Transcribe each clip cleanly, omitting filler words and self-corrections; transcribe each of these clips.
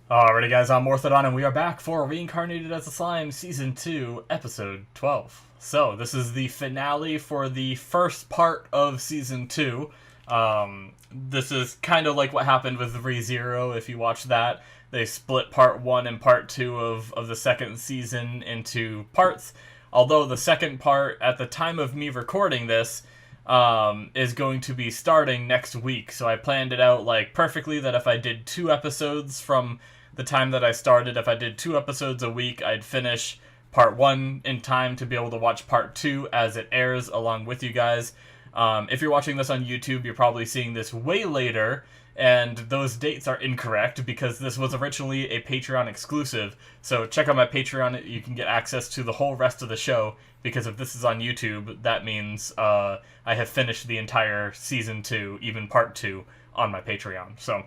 Alrighty guys, I'm Morthadon and we are back for Reincarnated as a Slime Season 2, Episode 12. So, this is the finale for the first part of Season 2. This is kind of like what happened with ReZero, if you watch that. They split Part 1 and Part 2 of the second season into parts. Although the second part, at the time of me recording this, is going to be starting next week. So I planned it out like perfectly that if I did 2 episodes from the time that I started, if I did 2 episodes a week, I'd finish part 1 in time to be able to watch part 2 as it airs along with you guys. If you're watching this on YouTube, you're probably seeing this way later, and those dates are incorrect because this was originally a Patreon exclusive. So check out my Patreon, you can get access to the whole rest of the show, because if this is on YouTube, that means I have finished the entire Season 2, even Part 2, on my Patreon. So,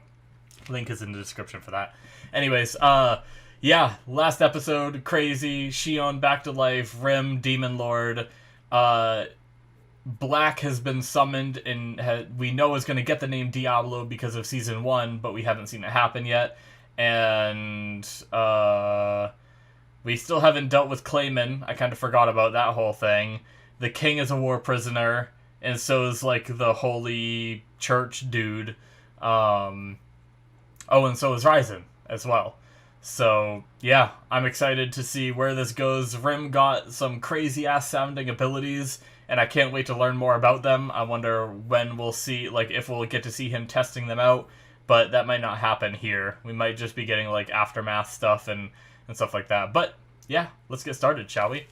link is in the description for that. Anyways, yeah, last episode, crazy, Shion back to life, Rim, Demon Lord, Black has been summoned and we know is going to get the name Diablo because of Season 1, but we haven't seen it happen yet. And, we still haven't dealt with Clayman. I kind of forgot about that whole thing. The king is a war prisoner, and so is, like, the holy church dude. Oh, and so is Ryzen as well. So, yeah, I'm excited to see where this goes. Rim got some crazy-ass sounding abilities, and I can't wait to learn more about them. I wonder when we'll see, like, if we'll get to see him testing them out, but that might not happen here. We might just be getting, like, aftermath stuff and stuff like that. But, yeah, let's get started, shall we?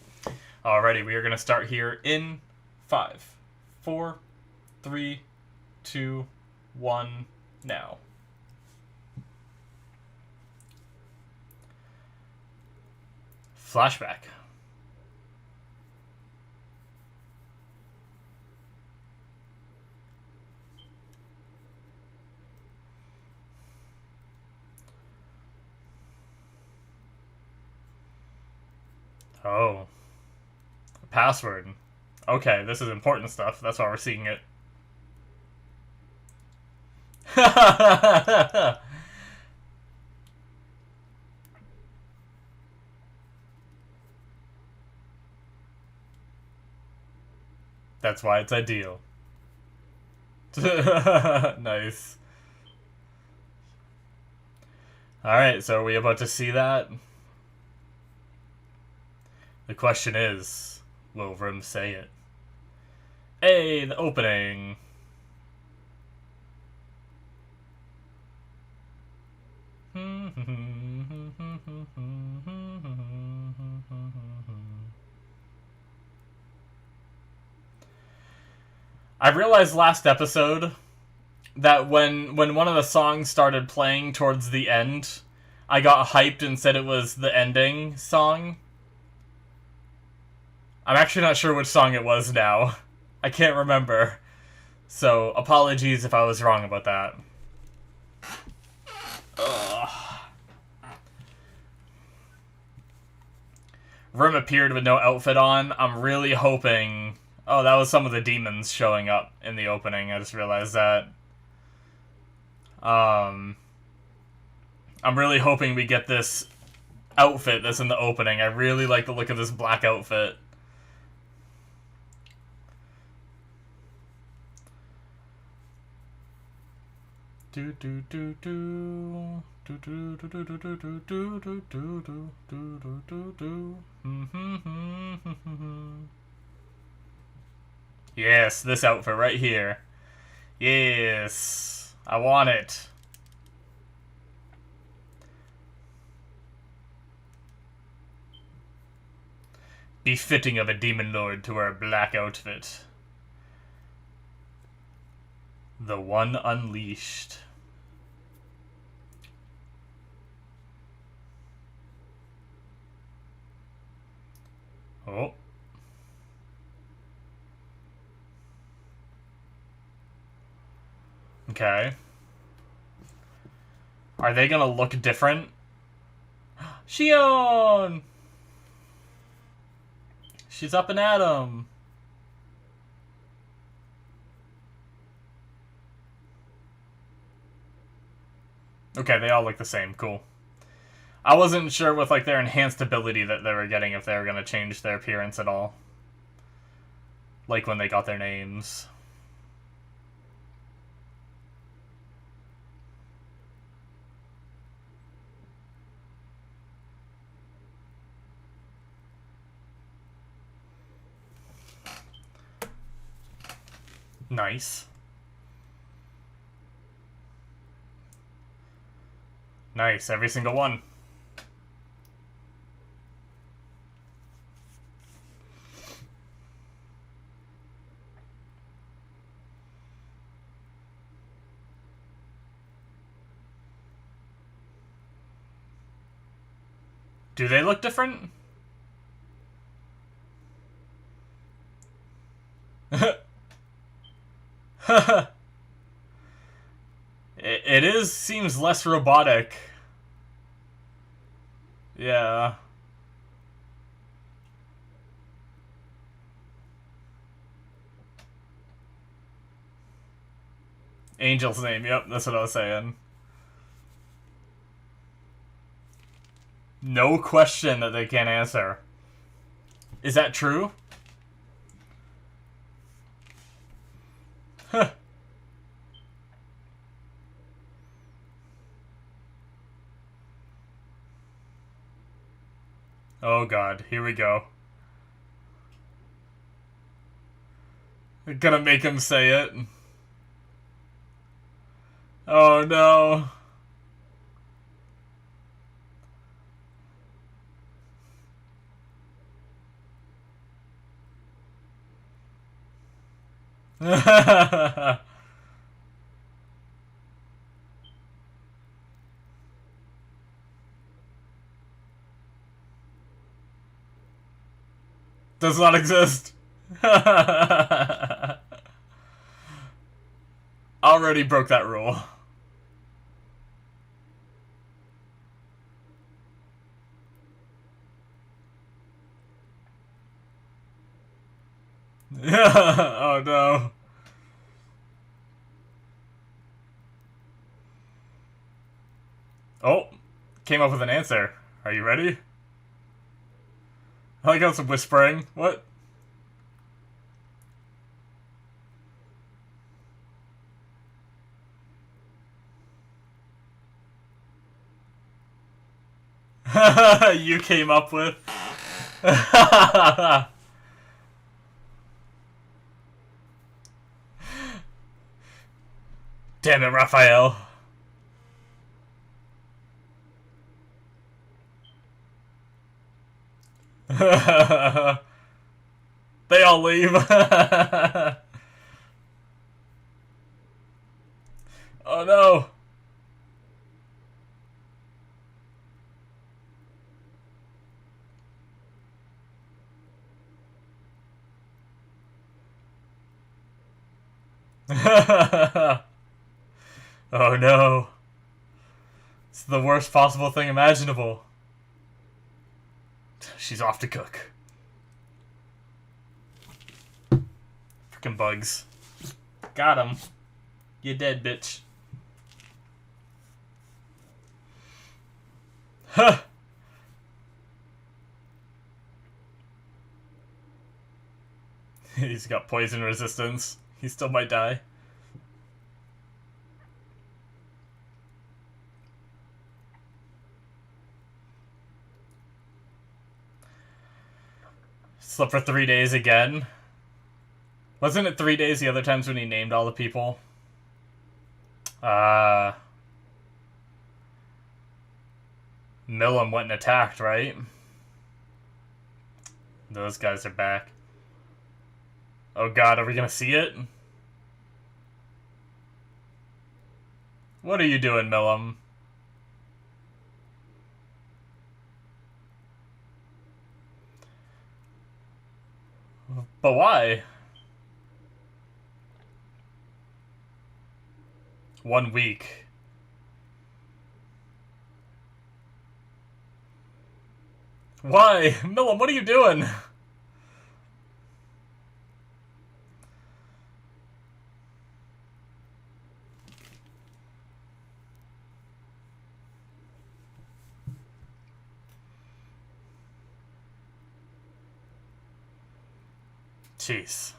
Alrighty, we are going to start here in 5, 4, 3, 2, 1, now. Flashback. Oh. Password. Okay, this is important stuff. That's why we're seeing it. That's why it's ideal. Nice. Alright, so are we about to see that? The question is, will Rim say it? Hey, the opening! I realized last episode that when one of the songs started playing towards the end, I got hyped and said it was the ending song. I'm actually not sure which song it was now. I can't remember. So, apologies if I was wrong about that. Ugh. Rim appeared with no outfit on. I'm really hoping... Oh, that was some of the demons showing up in the opening. I just realized that. I'm really hoping we get this outfit that's in the opening. I really like the look of this black outfit. Yes, this outfit right here. Yes, I want it. Befitting of a demon lord to wear a black outfit. The one unleashed. Oh. Okay. Are they gonna look different? Shion! She's up and at him. Okay, they all look the same. Cool. I wasn't sure with like their enhanced ability that they were getting if they were going to change their appearance at all. Like when they got their names. Nice. Nice, every single one. Do they look different? It seems less robotic. Yeah. Angel's name, yep, that's what I was saying. No question that they can't answer. Is that true? Huh. Oh god, here we go. They're gonna make him say it. Oh no. Does not exist. Already broke that rule. Oh no. Oh, came up with an answer. Are you ready? I like how it's whispering. What? You came up with. Damn it, Raphael. They all leave. Oh no. Oh no. It's the worst possible thing imaginable. She's off to cook. Freaking bugs. Got him. You dead, bitch. Huh. He's got poison resistance. He still might die. Slept for 3 days again. Wasn't it 3 days the other times when he named all the people? Milim went and attacked, right? Those guys are back. Oh god, are we gonna see it? What are you doing, Milim? But why? 1 week. Why? Milim, what are you doing? Jeez.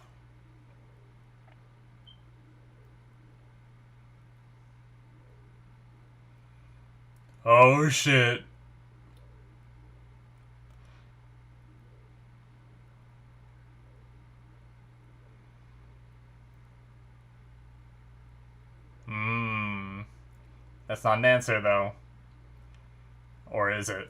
Oh shit. Hmm. That's not an answer though. Or is it?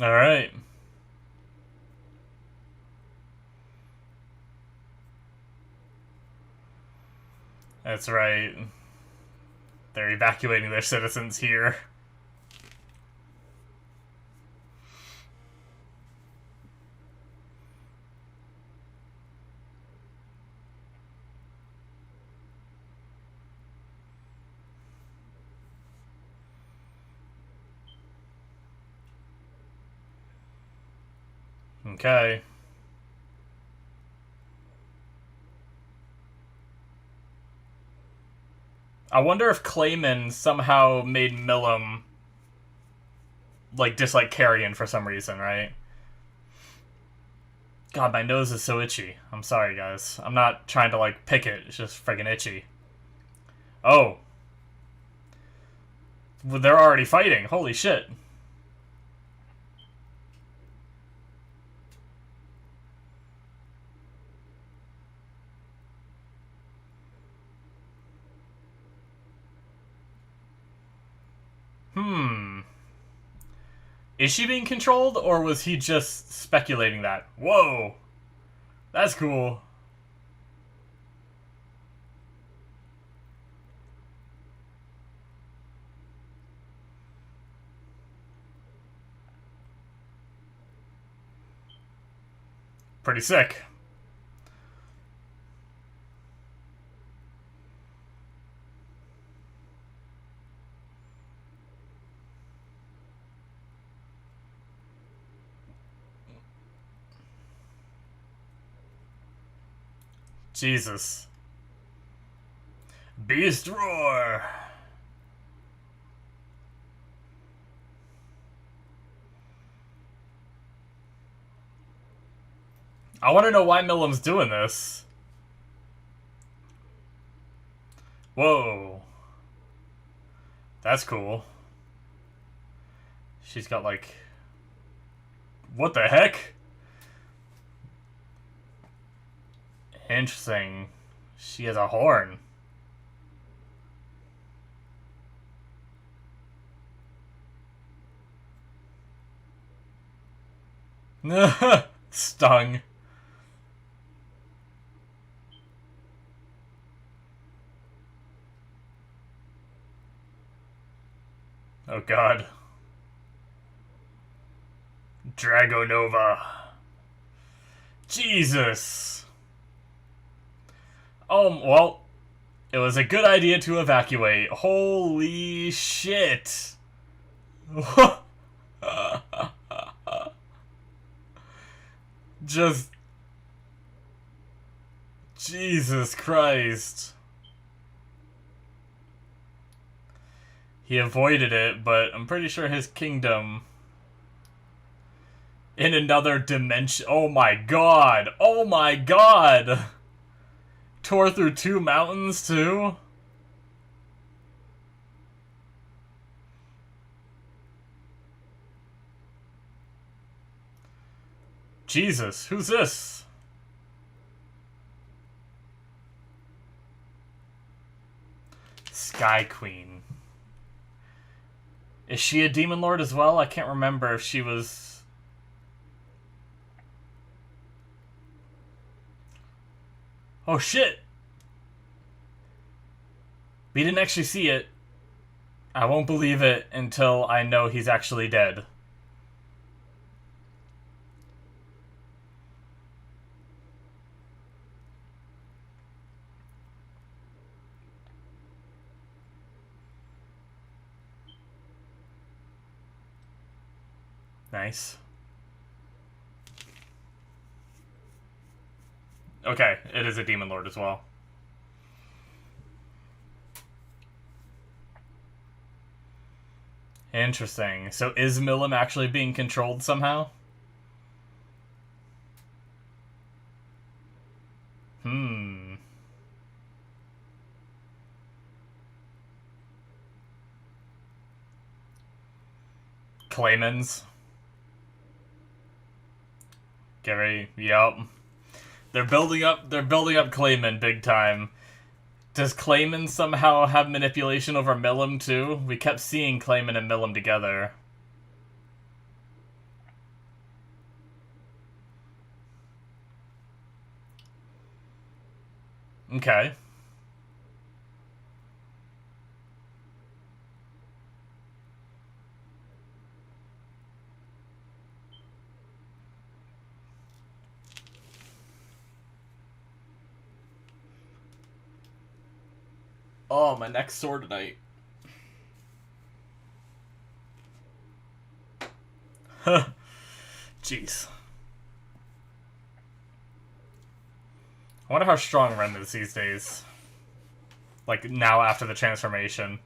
Alright. That's right. They're evacuating their citizens here. Okay. I wonder if Clayman somehow made Milim, like, dislike Carrion for some reason, right? God, my nose is so itchy. I'm sorry, guys. I'm not trying to, like, pick it. It's just friggin' itchy. Oh. Well, they're already fighting. Holy shit. Hmm. Is she being controlled, or was he just speculating that? Whoa. That's cool. Pretty sick. Jesus. Beast Roar! I want to know why Milim's doing this. Whoa. That's cool. She's got, like... What the heck? Interesting. She has a horn. Stung. Oh god. Dragonova. Jesus. Well, it was a good idea to evacuate. Holy shit. Just... Jesus Christ. He avoided it, but I'm pretty sure his kingdom... In another dimension... Oh my god! Oh my god! Tore through 2 mountains, too? Jesus, who's this? Sky Queen. Is she a Demon Lord as well? I can't remember if she was... Oh shit! We didn't actually see it. I won't believe it until I know he's actually dead. Nice. Okay, it is a Demon Lord as well. Interesting. So is Milim actually being controlled somehow? Claymans. Get ready. Yup. They're building up Clayman big time. Does Clayman somehow have manipulation over Milim too? We kept seeing Clayman and Milim together. Okay. Oh, my neck's sore tonight. Jeez. I wonder how strong Ren is these days. Like, now after the transformation.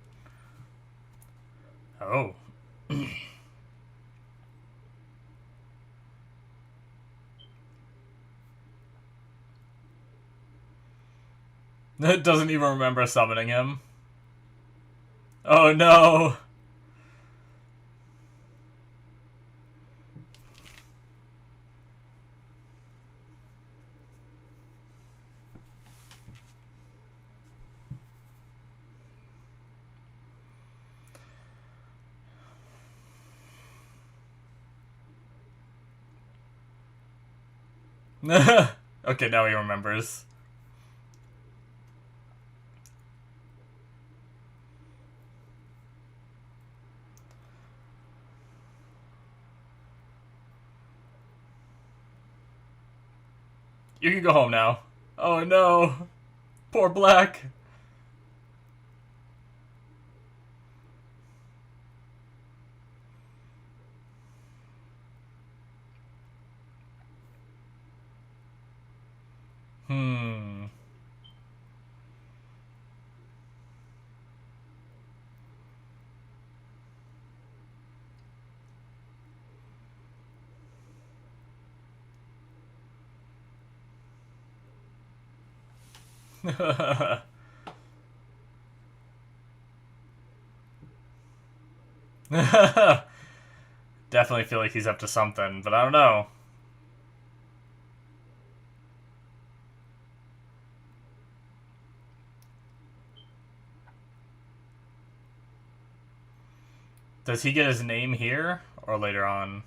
Oh. It doesn't even remember summoning him. Oh no! Okay, now he remembers. You can go home now. Oh no! Poor Black! Definitely feel like he's up to something, but I don't know. Does he get his name here or later on?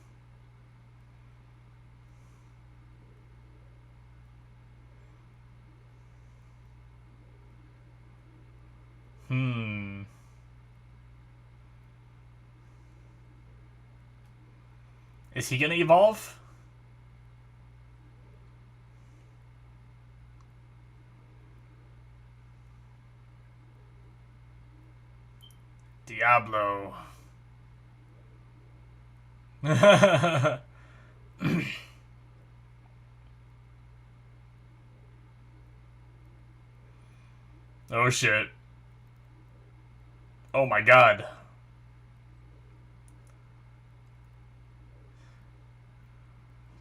Is he gonna evolve? Diablo. Oh shit. Oh my god.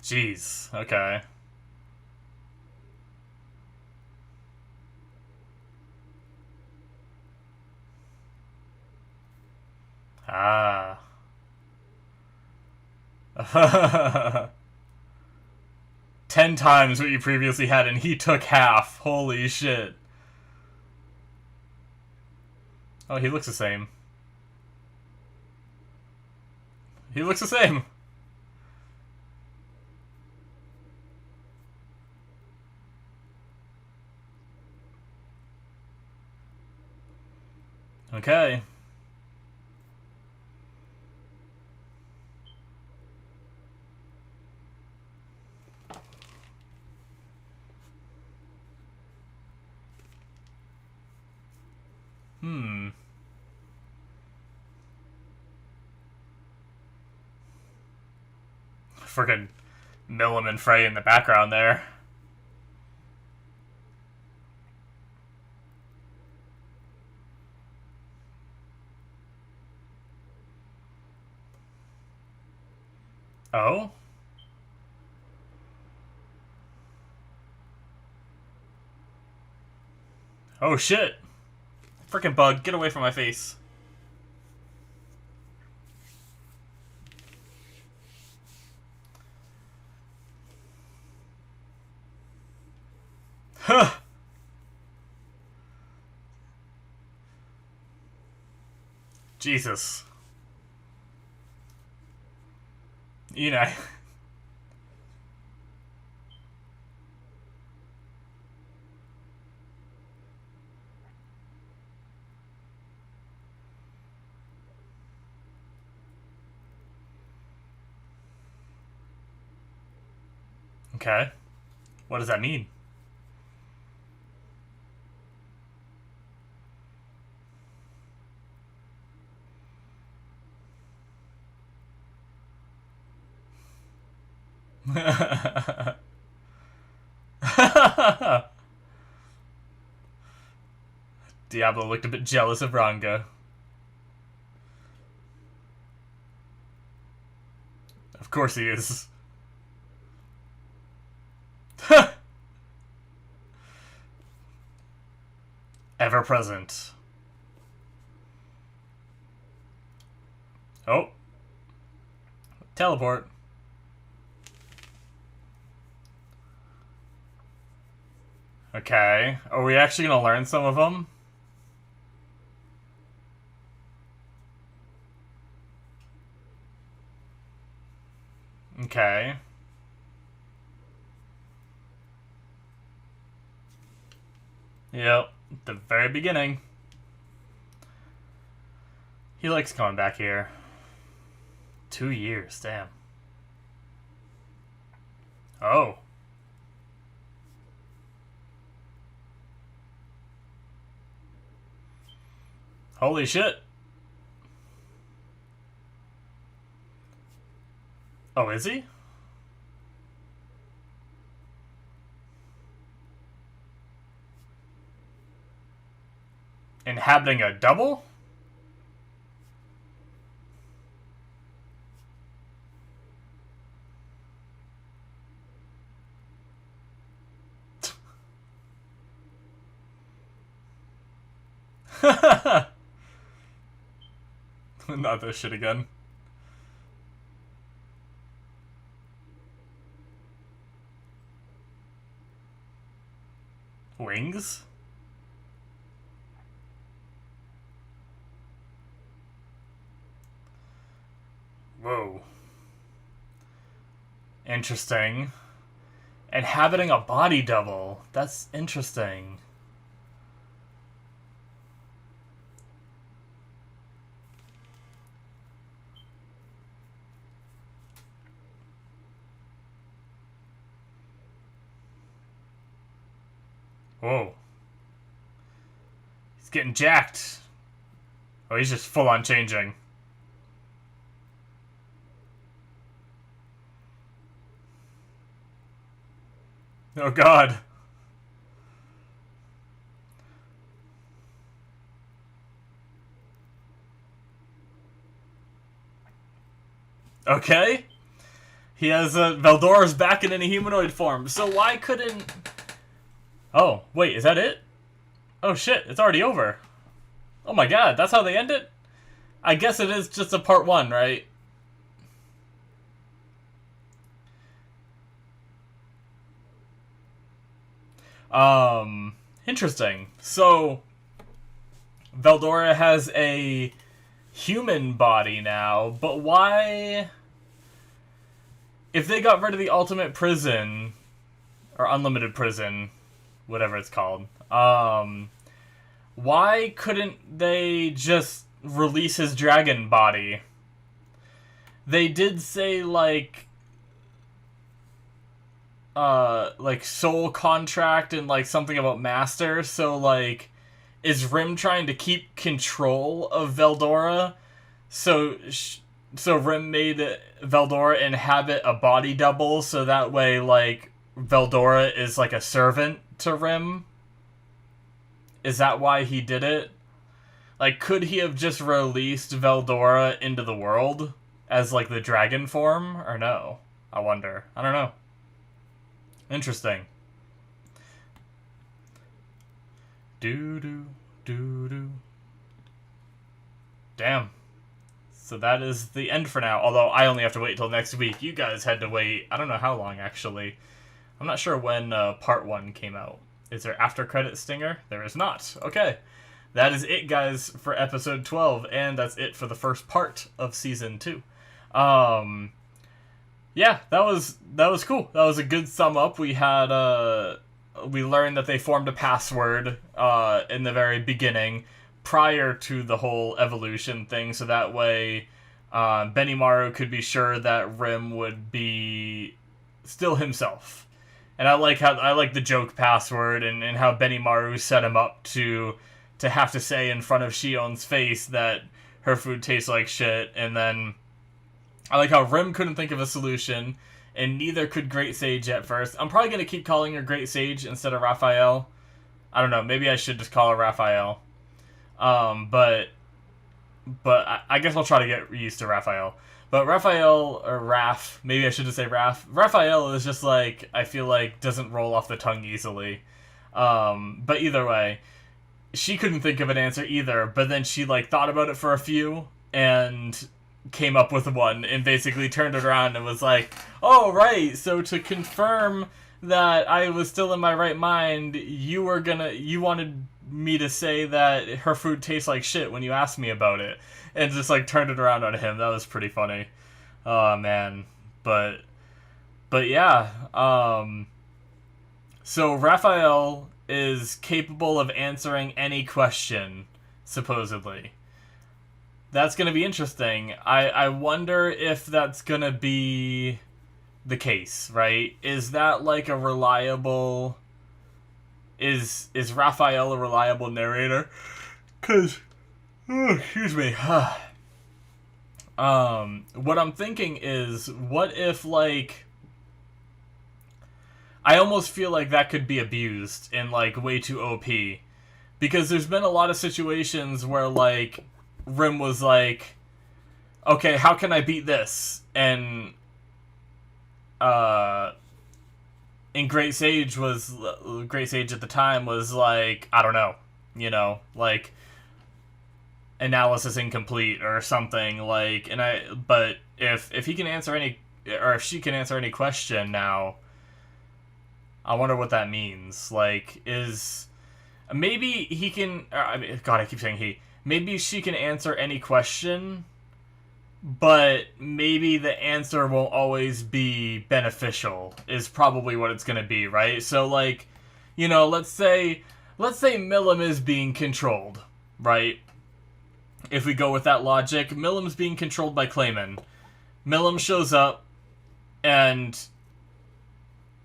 Jeez. Okay. Ah. 10 times what you previously had, and he took half. Holy shit. Oh, he looks the same. He looks the same. Okay. Frickin' Milim and Frey in the background there. Oh? Oh shit! Frickin' bug, get away from my face. Huh! Jesus. You know. Okay. What does that mean? Diablo looked a bit jealous of Ranga. Of course he is. Ever present. Oh. Teleport. Okay. Are we actually gonna learn some of them? Okay. Yep. The very beginning. He likes coming back here. 2 years, damn. Oh. Holy shit. Oh, is he? Inhabiting a double? Not this shit again. Wings? Whoa. Interesting. Inhabiting a body double. That's interesting. Whoa. He's getting jacked. Oh, he's just full on changing. Oh god. Okay. He has Veldora's back in a humanoid form. So why couldn't... Oh, wait, is that it? Oh shit, it's already over. Oh my god, that's how they end it? I guess it is just a part 1, right? Interesting. So, Veldora has a human body now, but why... If they got rid of the ultimate prison, or unlimited prison, whatever it's called, why couldn't they just release his dragon body? They did say, like soul contract and, like, something about master, so, like, is Rim trying to keep control of Veldora? So Rim made Veldora inhabit a body double, so that way, like, Veldora is like a servant to Rim? Is that why he did it? Like, could he have just released Veldora into the world as like the dragon form, or no? I wonder. I don't know. Interesting. Do. Damn. So that is the end for now. Although I only have to wait till next week. You guys had to wait. I don't know how long actually. I'm not sure when part 1 came out. Is there after credit stinger? There is not. Okay. That is it, guys, for episode 12, and that's it for the first part of season 2. Yeah, that was cool. That was a good sum up. We had we learned that they formed a password in the very beginning, prior to the whole evolution thing, so that way Benimaru could be sure that Rim would be still himself. And I like the joke password and how Benimaru set him up to have to say in front of Shion's face that her food tastes like shit, and then I like how Rim couldn't think of a solution, and neither could Great Sage at first. I'm probably going to keep calling her Great Sage instead of Raphael. I don't know, maybe I should just call her Raphael. But I guess I'll try to get used to Raphael. But Raphael, or Raph, maybe I should just say Raph. Raphael is just like, I feel like, doesn't roll off the tongue easily. But either way, she couldn't think of an answer either, but then she, like, thought about it for a few, and came up with one, and basically turned it around and was like, oh, right, so to confirm that I was still in my right mind, you wanted me to say that her food tastes like shit when you asked me about it, and just, like, turned it around on him. That was pretty funny. Oh, man. But yeah, so Raphael is capable of answering any question, supposedly. That's going to be interesting. I wonder if that's going to be the case, right? Is that like a reliable... Is Raphael a reliable narrator? Because... Oh, excuse me. What I'm thinking is, what if, like... I almost feel like that could be abused and, like, way too OP. Because there's been a lot of situations where, like, Rim was like, okay, how can I beat this? And Great Sage at the time was like, I don't know, you know, like, analysis incomplete or something, like, but if he can answer any, or if she can answer any question now, I wonder what that means. Like, maybe he can, God, I keep saying he. Maybe she can answer any question, but maybe the answer won't always be beneficial, is probably what it's going to be, right? So, like, you know, let's say Milim is being controlled, right? If we go with that logic, Milim's being controlled by Clayman. Milim shows up, and...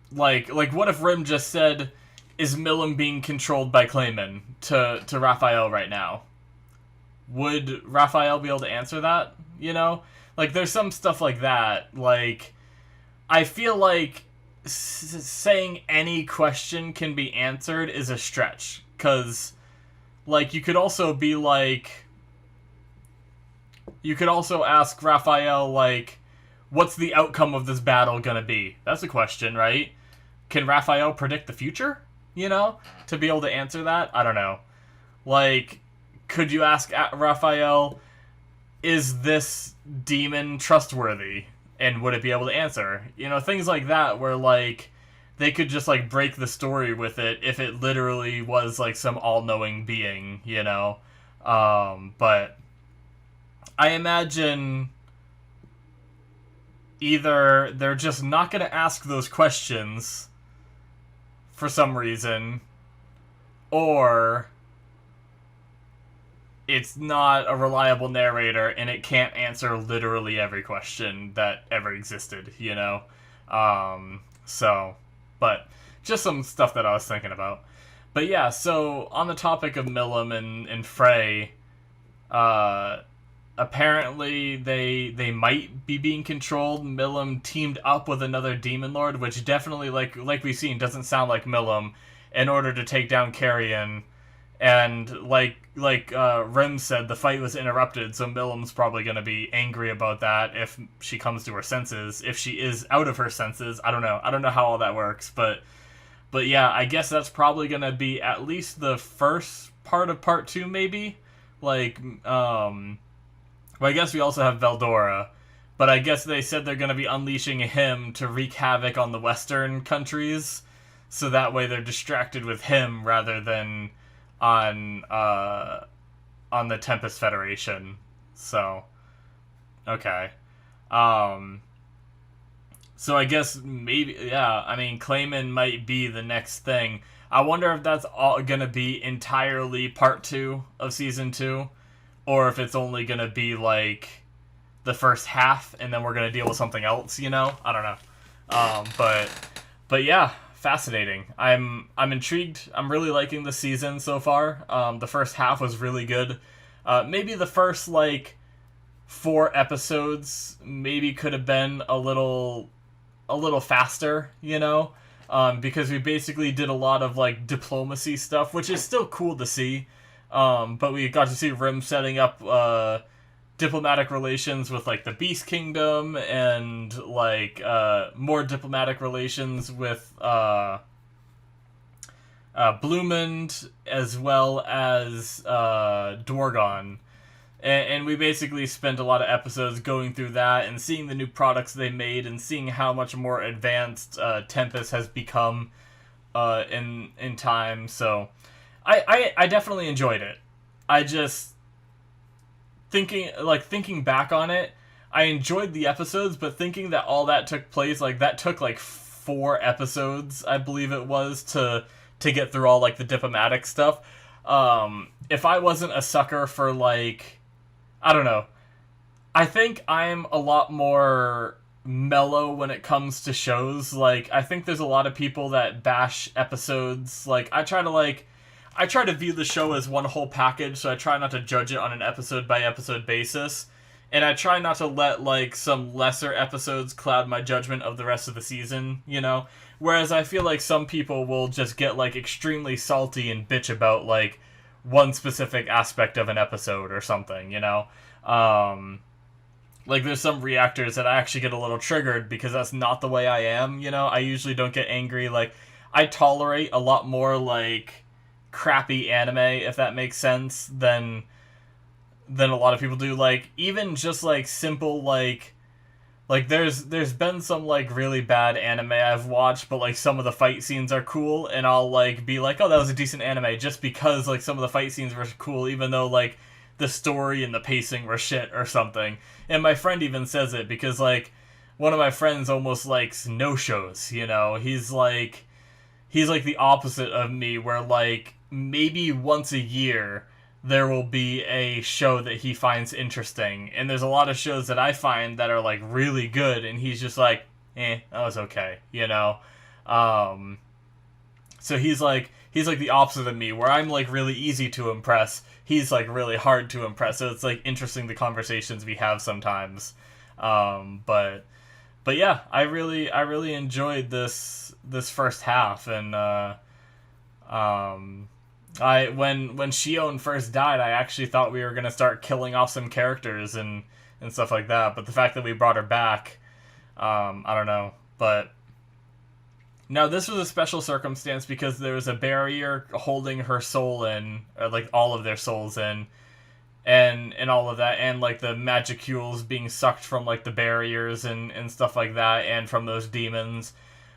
Like, what if Rim just said, is Milim being controlled by Clayman to Raphael right now? Would Raphael be able to answer that, you know? Like, there's some stuff like that. Like, I feel like saying any question can be answered is a stretch. Because, like, you could also be like... You could also ask Raphael, like, what's the outcome of this battle gonna be? That's a question, right? Can Raphael predict the future? You know? To be able to answer that? I don't know. Like, could you ask Raphael, is this demon trustworthy? And would it be able to answer? You know, things like that where, like, they could just, like, break the story with it if it literally was, like, some all-knowing being, you know? But I imagine... either they're just not going to ask those questions for some reason, or it's not a reliable narrator and it can't answer literally every question that ever existed, you know? But just some stuff that I was thinking about. But yeah, so on the topic of Milim and Frey, apparently they might be being controlled. Milim teamed up with another Demon Lord, which definitely, like we've seen, doesn't sound like Milim, in order to take down Carrion. And Rim said, the fight was interrupted, so Milim's probably going to be angry about that if she comes to her senses. If she is out of her senses, I don't know. I don't know how all that works, but yeah, I guess that's probably going to be at least the first part of part 2, maybe. Well, I guess we also have Veldora, but I guess they said they're going to be unleashing him to wreak havoc on the Western countries, so that way they're distracted with him rather than on the Tempest Federation. So, okay. So I guess maybe, yeah, I mean, Clayman might be the next thing. I wonder if that's all gonna be entirely part 2 of season 2, or if it's only gonna be like the first half and then we're gonna deal with something else, you know? I don't know. But yeah, fascinating. I'm intrigued. I'm really liking the season so far. The first half was really good. Maybe the first like 4 episodes maybe could have been a little faster, you know, because we basically did a lot of like diplomacy stuff, which is still cool to see. But we got to see Rim setting up diplomatic relations with like the Beast Kingdom and like more diplomatic relations with Bloomund as well as Dwargon. And we basically spent a lot of episodes going through that and seeing the new products they made and seeing how much more advanced Tempest has become in time. So I definitely enjoyed it. I just thinking back on it, I enjoyed the episodes, but thinking that all that took place, like that took like 4 episodes, I believe it was, to get through all like the diplomatic stuff. If I wasn't a sucker for like, I don't know. I think I'm a lot more mellow when it comes to shows. Like, I think there's a lot of people that bash episodes. Like, I try to view the show as one whole package, so I try not to judge it on an episode by episode basis. And I try not to let like some lesser episodes cloud my judgment of the rest of the season, you know? Whereas I feel like some people will just get like extremely salty and bitch about like one specific aspect of an episode or something, you know? Like, there's some reactors that I actually get a little triggered because that's not the way I am, you know? I usually don't get angry. Like, I tolerate a lot more, like, crappy anime, if that makes sense, than a lot of people do. Like, even just, like, simple, like there's been some like really bad anime I've watched, but like some of the fight scenes are cool, and I'll like be like, oh, that was a decent anime, just because like some of the fight scenes were cool, even though like the story and the pacing were shit or something. And my friend even says it because like one of my friends almost likes no shows, you know. He's like the opposite of me, where like maybe once a year there will be a show that he finds interesting. And there's a lot of shows that I find that are, like, really good, and he's just like, that was okay, you know? So he's like the opposite of me, where I'm, like, really easy to impress. He's, like, really hard to impress. So it's, like, interesting the conversations we have sometimes. But yeah, I really enjoyed this first half, and, when Shion first died, I actually thought we were going to start killing off some characters and stuff like that. But the fact that we brought her back, I don't know. But now this was a special circumstance because there was a barrier holding her soul in, or like all of their souls in, and all of that, and like the magicules being sucked from like the barriers and stuff like that, and from those demons.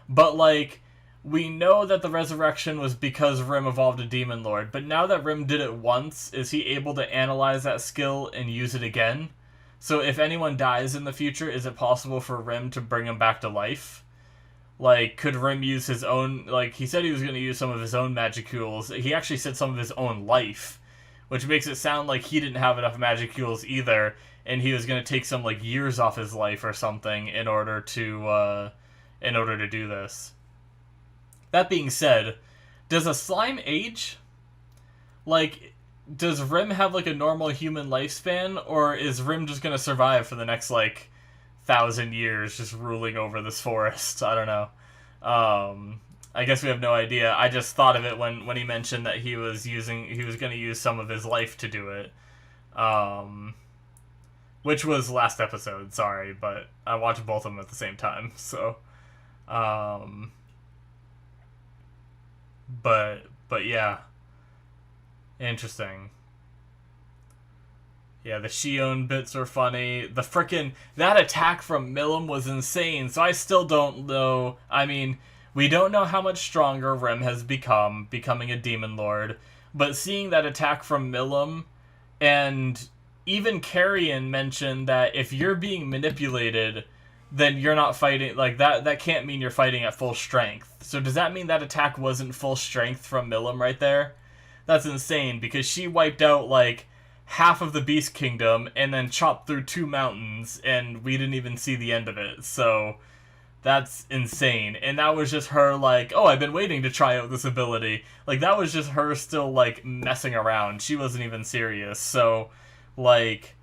But like, we know that the resurrection was because Rim evolved a Demon Lord, but now that Rim did it once, is he able to analyze that skill and use it again? So if anyone dies in the future, is it possible for Rim to bring him back to life? Like, could Rim use his own, like, he said he was going to use some of his own magicules. He actually said some of his own life, which makes it sound like he didn't have enough magicules either, and he was going to take some, like, years off his life or something in order to do this. That being said, does a slime age? Like, does Rim have, like, a normal human lifespan, or is Rim just gonna survive for the next, like, 1,000 years just ruling over this forest? I don't know. I guess we have no idea. I just thought of it when he mentioned that he was going to use some of his life to do it. Which was last episode, sorry, but I watched both of them at the same time, so but yeah. Interesting. Yeah, the Shion bits were funny. The frickin' that attack from Milim was insane, so I still don't know. I mean, we don't know how much stronger Rim has become, becoming a Demon Lord, but seeing that attack from Milim, and even Carrion mentioned that if you're being manipulated, then you're not fighting, like, that can't mean you're fighting at full strength. So does that mean that attack wasn't full strength from Milim right there? That's insane, because she wiped out, like, half of the Beast Kingdom and then chopped through 2 mountains, and we didn't even see the end of it, so that's insane. And that was just her, like, oh, I've been waiting to try out this ability. Like, that was just her still, like, messing around. She wasn't even serious, so, like,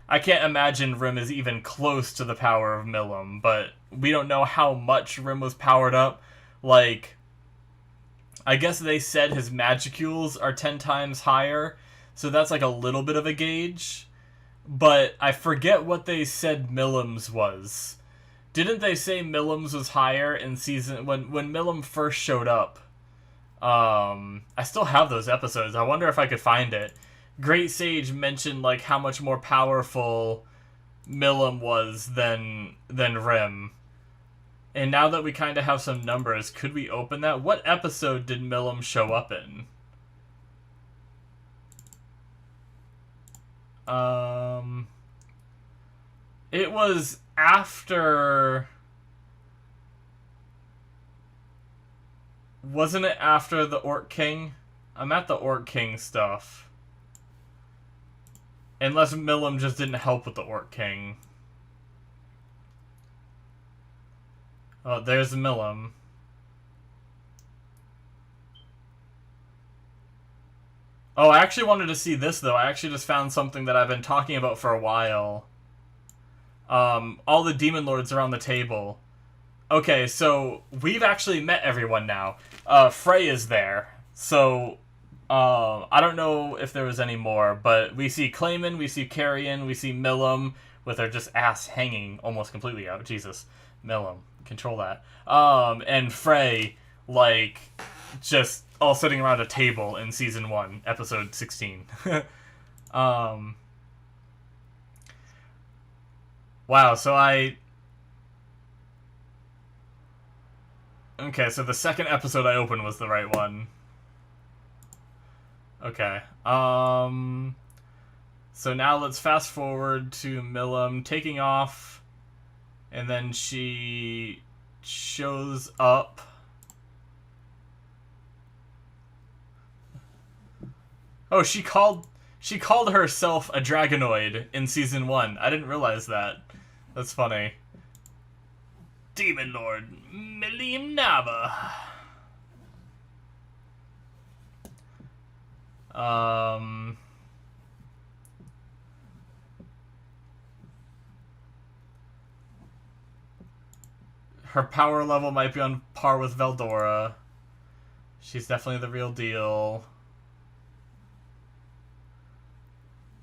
I can't imagine Rim is even close to the power of Milim, but we don't know how much Rim was powered up. Like, I guess they said his Magicules are 10 times higher, so that's like a little bit of a gauge. But I forget what they said Milim's was. Didn't they say Milim's was higher in season... When Milim first showed up? I still have those episodes. I wonder if I could find it. Great Sage mentioned, like, how much more powerful Milim was than Rim. And now that we kind of have some numbers, could we open that? What episode did Milim show up in? It was after... Wasn't it after the Orc King? I'm at the Orc King stuff. Unless Milim just didn't help with the Orc King. Oh, there's Milim. Oh, I actually wanted to see this, though. I actually just found something that I've been talking about for a while. All the Demon Lords are on the table. Okay, so we've actually met everyone now. Frey is there. So, I don't know if there was any more, but we see Clayman, we see Carrion, we see Milim, with her just ass hanging almost completely out. Jesus. Milim. Control that. And Frey, like, just all sitting around a table in Season 1, Episode 16. Wow, so Okay, so the second episode I opened was the right one. Okay. So now let's fast forward to Milim taking off, and then she shows up. Oh, she called herself a Dragonoid in Season 1. I didn't realize that. That's funny. Demon Lord Milim Nava. Her power level might be on par with Veldora. She's definitely the real deal.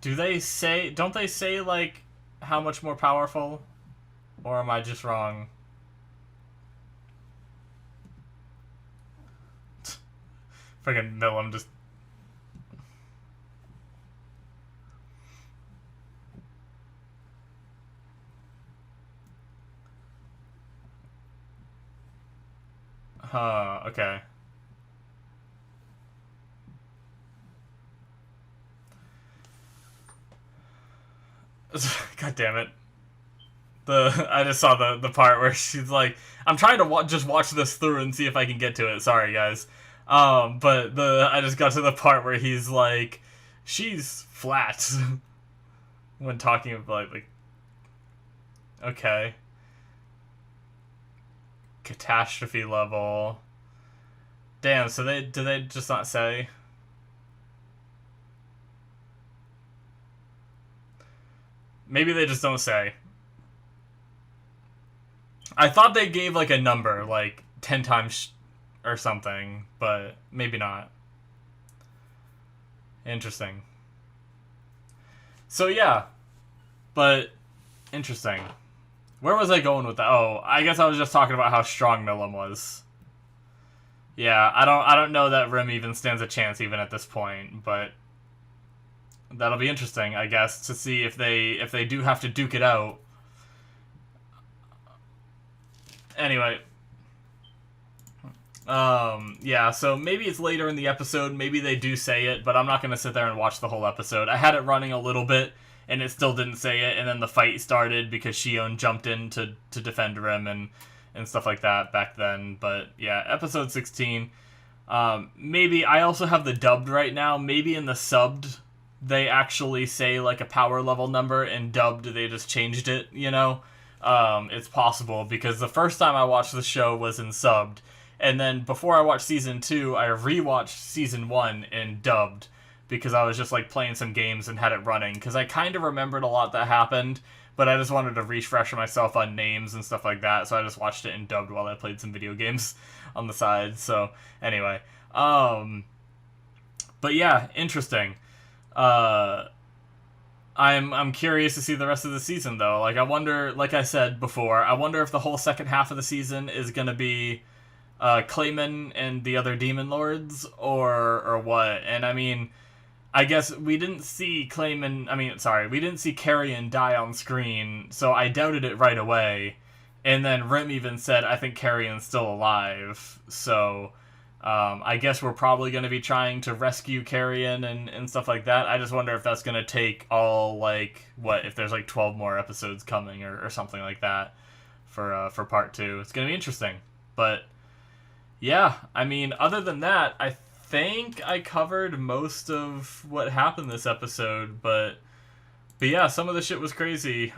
Don't they say, like, how much more powerful? Or am I just wrong? Friggin' Milim just... Huh, okay. God damn it. I just saw the part where she's like, I'm trying to just watch this through and see if I can get to it. Sorry, guys. But I just got to the part where he's like, she's flat. When talking about, like, okay. Catastrophe level. Damn, so did they just not say? Maybe they just don't say. I thought they gave, like, a number, like 10 times or something, but maybe not. Interesting. So yeah, but interesting. Where was I going with that? Oh, I guess I was just talking about how strong Milim was. Yeah, I don't know that Rim even stands a chance even at this point, but that'll be interesting, I guess, to see if they do have to duke it out. Anyway, yeah, so maybe it's later in the episode, maybe they do say it, but I'm not going to sit there and watch the whole episode. I had it running a little bit, and it still didn't say it, and then the fight started because Shion jumped in to defend Rim and stuff like that back then. But yeah, episode 16. Maybe, I also have the dubbed right now, maybe in the subbed, they actually say like a power level number, and dubbed they just changed it, you know? It's possible, because the first time I watched the show was in subbed, and then before I watched season 2, I rewatched season 1 in dubbed, because I was just like playing some games and had it running, because I kind of remembered a lot that happened, but I just wanted to refresh myself on names and stuff like that, so I just watched it in dubbed while I played some video games on the side. So anyway, but yeah, interesting. I'm curious to see the rest of the season, though. Like, I wonder, like I said before, I wonder if the whole second half of the season is gonna be Clayman and the other demon lords, or what. And I mean, I guess we didn't see we didn't see Carrion die on screen, so I doubted it right away. And then Rim even said, I think Carrion's still alive, so I guess we're probably going to be trying to rescue Carrion and stuff like that. I just wonder if that's going to take all, like, if there's like 12 more episodes coming or something like that for part 2. It's going to be interesting. But yeah, I mean, other than that, I think I covered most of what happened this episode, but yeah, some of the shit was crazy.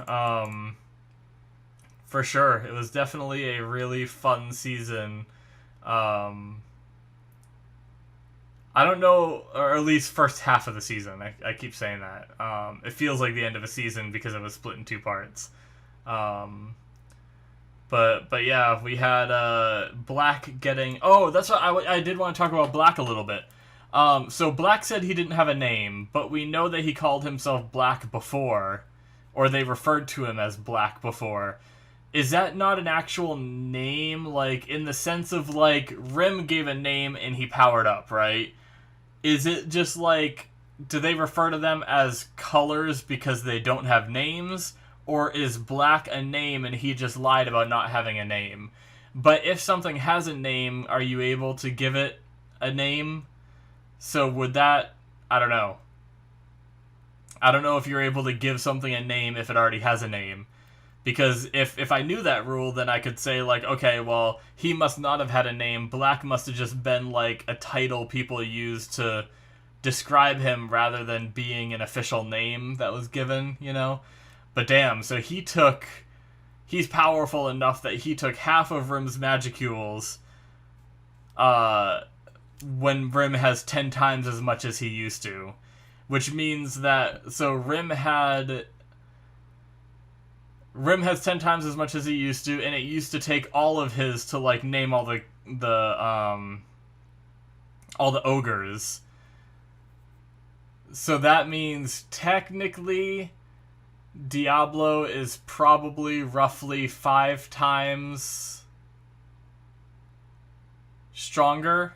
For sure. It was definitely a really fun season. I don't know, or at least first half of the season. I keep saying that. It feels like the end of a season because it was split in 2 parts. But yeah, we had Black getting... Oh, that's what I did want to talk about Black a little bit. So Black said he didn't have a name, but we know that he called himself Black before, or they referred to him as Black before. Is that not an actual name? Like, in the sense of, like, Rim gave a name and he powered up, right? Is it just, like, do they refer to them as colors because they don't have names? Or is Black a name and he just lied about not having a name? But if something has a name, are you able to give it a name? So would that... I don't know. I don't know if you're able to give something a name if it already has a name. Because if I knew that rule, then I could say, like, okay, well, he must not have had a name. Black must have just been, like, a title people used to describe him rather than being an official name that was given, you know? But damn, so he's powerful enough that he took half of Rim's Magicules when Rim has 10 times as much as he used to. Which means that, so Rim has 10 times as much as he used to, and it used to take all of his to, like, name all the ogres. So that means technically Diablo is probably roughly 5 times stronger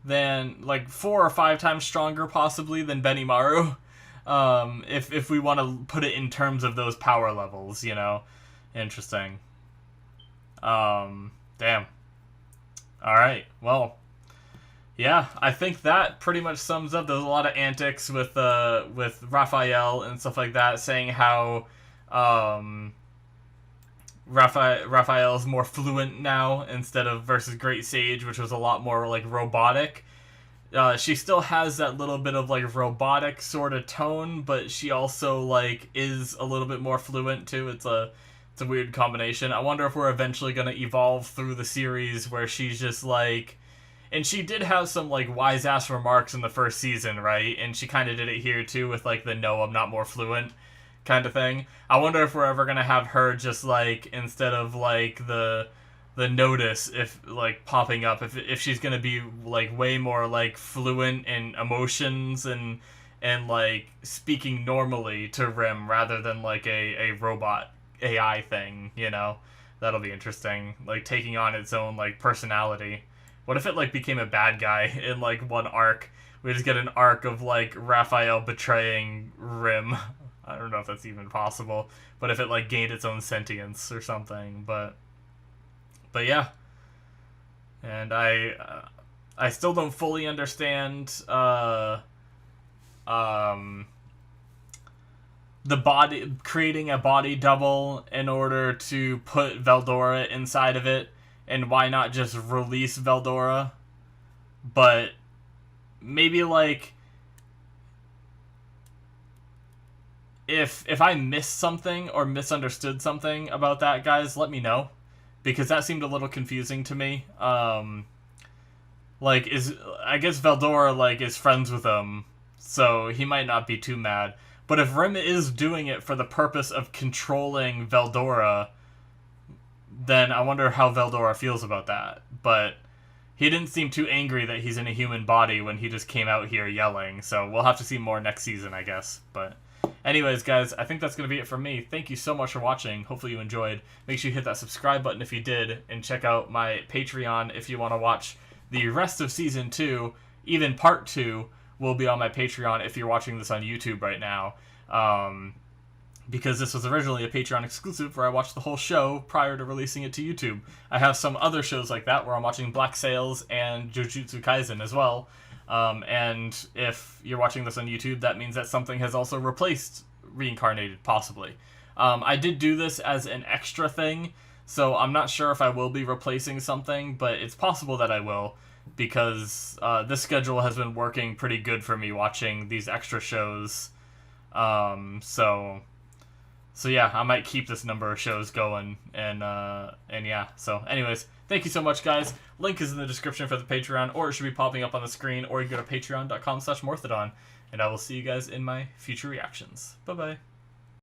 than, like, 4 or 5 times stronger possibly than Benimaru. If we want to put it in terms of those power levels, you know? Interesting. Damn. Alright, well, yeah, I think that pretty much sums up. There's a lot of antics with Raphael and stuff like that, saying how, Raphael's more fluent now instead of versus Great Sage, which was a lot more, like, robotic. She still has that little bit of, like, robotic sort of tone, but she also, like, is a little bit more fluent too. It's a weird combination. I wonder if we're eventually going to evolve through the series where she's just, like... And she did have some, like, wise-ass remarks in the first season, right? And she kind of did it here, too, with, like, the no, I'm not more fluent kind of thing. I wonder if we're ever going to have her just, like, instead of, like, the the notice if like popping up if she's gonna be like way more like fluent in emotions and like speaking normally to Rim rather than like a robot AI thing, you know. That'll be interesting, like taking on its own like personality. What if it like became a bad guy in like one arc? We just get an arc of like Raphael betraying Rim. I don't know if that's even possible, but if it like gained its own sentience or something. But yeah, and I still don't fully understand the body, creating a body double in order to put Veldora inside of it, and why not just release Veldora? But maybe like if I missed something or misunderstood something about that, guys, let me know, because that seemed a little confusing to me. Like, I guess Veldora like is friends with him, so he might not be too mad. But if Rim is doing it for the purpose of controlling Veldora, then I wonder how Veldora feels about that. But he didn't seem too angry that he's in a human body when he just came out here yelling, so we'll have to see more next season, I guess. But anyways, guys, I think that's going to be it from me. Thank you so much for watching. Hopefully you enjoyed. Make sure you hit that subscribe button if you did, and check out my Patreon if you want to watch the rest of Season 2. Even Part 2 will be on my Patreon if you're watching this on YouTube right now. Because this was originally a Patreon exclusive where I watched the whole show prior to releasing it to YouTube. I have some other shows like that where I'm watching Black Sails and Jujutsu Kaisen as well. And if you're watching this on YouTube, that means that something has also replaced Reincarnated, possibly. I did do this as an extra thing, so I'm not sure if I will be replacing something, but it's possible that I will, because this schedule has been working pretty good for me watching these extra shows. So yeah, I might keep this number of shows going, and yeah. So anyways, thank you so much, guys. Link is in the description for the Patreon, or it should be popping up on the screen, or you can go to patreon.com/Morthadon, and I will see you guys in my future reactions. Bye-bye.